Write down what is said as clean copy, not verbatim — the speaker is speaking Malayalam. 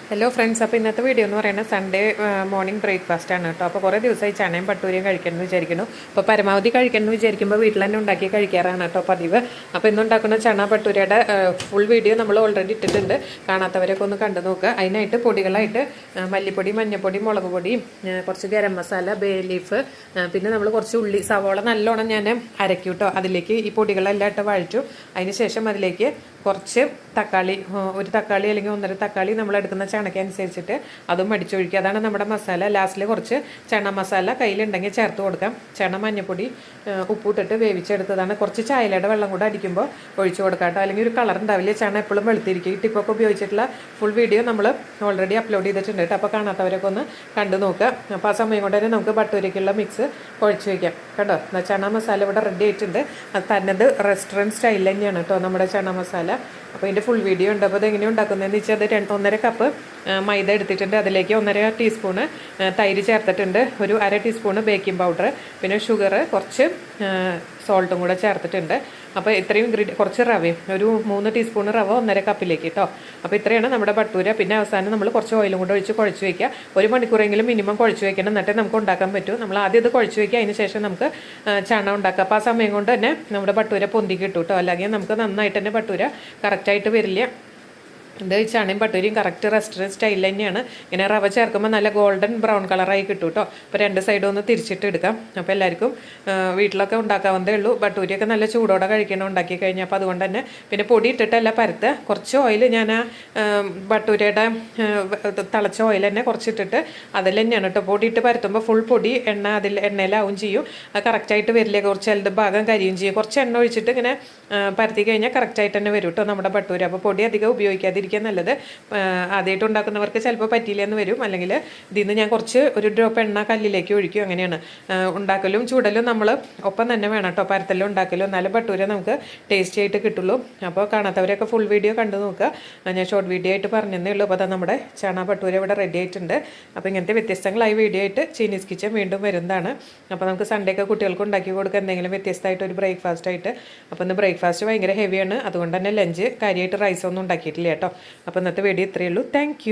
ഹലോ ഫ്രണ്ട്സ്, അപ്പോൾ ഇന്നത്തെ വീഡിയോ എന്ന് പറയുന്നത് സൺഡേ മോർണിംഗ് ബ്രേക്ക്ഫാസ്റ്റ് ആണ് കേട്ടോ. അപ്പോൾ കുറേ ദിവസമായി ചണയും പട്ടൂരിയും കഴിക്കണമെന്ന് വിചാരിക്കുന്നു. അപ്പോൾ പരമാവധി കഴിക്കണമെന്ന് വിചാരിക്കുമ്പോൾ വീട്ടിൽ തന്നെ ഉണ്ടാക്കി കഴിക്കാറാണ് കേട്ടോ പതിവ്. അപ്പോൾ ഇന്നുണ്ടാക്കുന്ന ചണ പട്ടൂരിയുടെ ഫുൾ വീഡിയോ നമ്മൾ ഓൾറെഡി ഇട്ടിട്ടുണ്ട്. കാണാത്തവരൊക്കെ ഒന്ന് കണ്ടു നോക്കുക. അതിനായിട്ട് പൊടികളായിട്ട് മല്ലിപ്പൊടി, മഞ്ഞൾപ്പൊടി, മുളക് പൊടി, കുറച്ച് ഗരം മസാല, ബേ ലീഫ്, പിന്നെ നമ്മൾ കുറച്ച് ഉള്ളി, സവോള നല്ലോണം ഞാൻ അരക്കും കേട്ടോ. അതിലേക്ക് ഈ പൊടികളെല്ലാം ഇട്ട് വഴച്ചു. അതിന് ശേഷം അതിലേക്ക് കുറച്ച് തക്കാളി, ഒരു തക്കാളി അല്ലെങ്കിൽ 1.5 തക്കാളി നമ്മൾ എടുക്കുന്ന ചണയ്ക്ക് അനുസരിച്ചിട്ട് അതും അടിച്ചൊഴിക്കുക. അതാണ് നമ്മുടെ മസാല. ലാസ്റ്റിൽ കുറച്ച് ചണ മസാല കയ്യിലുണ്ടെങ്കിൽ ചേർത്ത് കൊടുക്കാം. ചണ, മഞ്ഞൾപ്പൊടി, ഉപ്പിട്ടിട്ട് വേവിച്ചെടുത്തതാണ്. കുറച്ച് ചായലയുടെ വെള്ളം കൂടെ അടിക്കുമ്പോൾ ഒഴിച്ചു കൊടുക്കാം കേട്ടോ. അല്ലെങ്കിൽ ഒരു കളർ ഉണ്ടാവില്ല. ചണ എപ്പോഴും വെളുത്തിരിക്കും. ഈ ടിപ്പൊക്കെ ഉപയോഗിച്ചിട്ടുള്ള ഫുൾ വീഡിയോ നമ്മൾ ഓൾറെഡി അപ്ലോഡ് ചെയ്തിട്ടുണ്ട് കേട്ടോ. അപ്പോൾ കാണാത്തവരൊക്കെ ഒന്ന് കണ്ടു നോക്കുക. അപ്പോൾ ആ സമയം കൊണ്ട് തന്നെ നമുക്ക് ബട്ടൂരയ്ക്കുള്ള മിക്സ് കുഴച്ച് വയ്ക്കാം കേട്ടോ. ചണ മസാല ഇവിടെ റെഡി ആയിട്ടുണ്ട്. അത് തന്നത് റെസ്റ്റോറൻറ്റ് സ്റ്റൈൽ തന്നെയാണ് കേട്ടോ നമ്മുടെ ചണ മസാല. അപ്പോൾ ഇതിൻ്റെ ഫുൾ വീഡിയോ ഉണ്ട്. അപ്പോൾ അതെങ്ങനെ ഉണ്ടാക്കുന്നതെന്ന് വെച്ചാൽ അത് 1.5 കപ്പ് മൈദ എടുത്തിട്ടുണ്ട്. അതിലേക്ക് 1.5 ടീസ്പൂണ് തൈര് ചേർത്തിട്ടുണ്ട്. ഒരു 1/2 ടീസ്പൂണ് ബേക്കിംഗ് പൗഡർ, പിന്നെ ഷുഗർ, കുറച്ച് സോൾട്ടും കൂടെ ചേർത്തിട്ടുണ്ട്. അപ്പോൾ ഇത്രയും കുറച്ച് റവയും, ഒരു 3 ടീസ്പൂൺ റവ 1.5 കപ്പിലേക്ക് കേട്ടോ. അപ്പോൾ ഇത്രയാണ് നമ്മുടെ ബട്ടൂര. പിന്നെ അവസാനം നമ്മൾ കുറച്ച് ഓയിലും കൂടെ ഒഴിച്ച് കുഴച്ച് വയ്ക്കുക. 1 മണിക്കൂറെങ്കിലും മിനിമം കുഴച്ച് വയ്ക്കണം. എന്നിട്ട് നമുക്ക് ഉണ്ടാക്കാൻ പറ്റും. നമ്മൾ ആദ്യം ഇത് കുഴച്ച് വയ്ക്കുക. അതിന് ശേഷം നമുക്ക് ചണ ഉണ്ടാക്കുക. അപ്പോൾ ആ സമയം കൊണ്ട് തന്നെ നമ്മുടെ ബട്ടൂര പൊന്തി കിട്ടും കേട്ടോ. അല്ലെങ്കിൽ നമുക്ക് നന്നായിട്ട് തന്നെ ബട്ടൂര കറക്റ്റായിട്ട് വരില്ല. ഇത് ചണയും പട്ടൂരിയും കറക്റ്റ് റെസ്റ്റോറൻറ്റ് സ്റ്റൈൽ തന്നെയാണ്. ഇങ്ങനെ റവ ചേർക്കുമ്പോൾ നല്ല ഗോൾഡൻ ബ്രൗൺ കളറായി കിട്ടും കേട്ടോ. അപ്പോൾ 2 സൈഡും ഒന്ന് തിരിച്ചിട്ട് എടുക്കാം. അപ്പോൾ എല്ലാവർക്കും വീട്ടിലൊക്കെ ഉണ്ടാക്കാവുന്നതേ ഉള്ളൂ. ബട്ടൂരിയൊക്കെ നല്ല ചൂടോടെ കഴിക്കണം ഉണ്ടാക്കി കഴിഞ്ഞാൽ. അപ്പോൾ അതുകൊണ്ട് തന്നെ പിന്നെ പൊടി ഇട്ടിട്ടല്ല പരത്ത്. കുറച്ച് ഓയിൽ ഞാൻ ബട്ടൂരയുടെ തിളച്ച ഓയിൽ തന്നെ കുറച്ചിട്ടിട്ട് അതിൽ തന്നെയാണ് കേട്ടോ. പൊടി ഇട്ട് പരത്തുമ്പോൾ ഫുൾ പൊടി എണ്ണയിലാവും ചെയ്യും. അത് കറക്റ്റായിട്ട് വരില്ല. കുറച്ച് ചിലത് ഭാഗം കരിയും ചെയ്യും. കുറച്ച് എണ്ണ ഒഴിച്ചിട്ട് ഇങ്ങനെ പരത്തി കഴിഞ്ഞാൽ കറക്റ്റായിട്ട് തന്നെ വരും കേട്ടോ നമ്മുടെ ബട്ടൂര. അപ്പോൾ പൊടി അധികം ഉപയോഗിക്കാതിരിക്കും നല്ലത്. ആദ്യമായിട്ട് ഉണ്ടാക്കുന്നവർക്ക് ചിലപ്പോൾ പറ്റിയില്ല എന്ന് വരും. അല്ലെങ്കിൽ ഇതിൽ നിന്ന് ഞാൻ ഒരു ഡ്രോപ്പ് എണ്ണ കല്ലിലേക്ക് ഒഴിക്കും. അങ്ങനെയാണ് ഉണ്ടാക്കലും ചൂടലും നമ്മൾ ഒപ്പം തന്നെ വേണം കേട്ടോ. പരത്തലും ഉണ്ടാക്കലും എന്നാലും ബട്ടൂര നമുക്ക് ടേസ്റ്റി ആയിട്ട് കിട്ടുള്ളൂ. അപ്പോൾ കാണാത്തവരൊക്കെ ഫുൾ വീഡിയോ കണ്ടു നോക്കുക. ഞാൻ ഷോർട്ട് വീഡിയോ ആയിട്ട് പറഞ്ഞതേ ഉള്ളൂ. അപ്പോൾ നമ്മുടെ ചണ ബട്ടൂര ഇവിടെ റെഡി ആയിട്ടുണ്ട്. അപ്പോൾ ഇങ്ങനത്തെ വ്യത്യസ്തങ്ങളായി വീഡിയോ ആയിട്ട് ചൈനീസ് കിച്ചൻ വീണ്ടും വരുന്നതാണ്. അപ്പോൾ നമുക്ക് സൺഡേ ഒക്കെ കുട്ടികൾക്ക് ഉണ്ടാക്കി കൊടുക്കുക എന്തെങ്കിലും വ്യത്യസ്തമായിട്ട് ഒരു ബ്രേക്ക്ഫാസ്റ്റ് ആയിട്ട്. അപ്പോൾ ഇന്ന് ബ്രേക്ക്ഫാസ്റ്റ് ഭയങ്കര ഹെവിയാണ്. അതുകൊണ്ട് തന്നെ ലഞ്ച് കാര്യമായിട്ട് റൈസൊന്നും ഉണ്ടാക്കിയിട്ടില്ല കേട്ടോ. അപ്പോൾ ഇന്നത്തെ വീഡിയോ ഇത്രയേ ഉള്ളൂ. താങ്ക്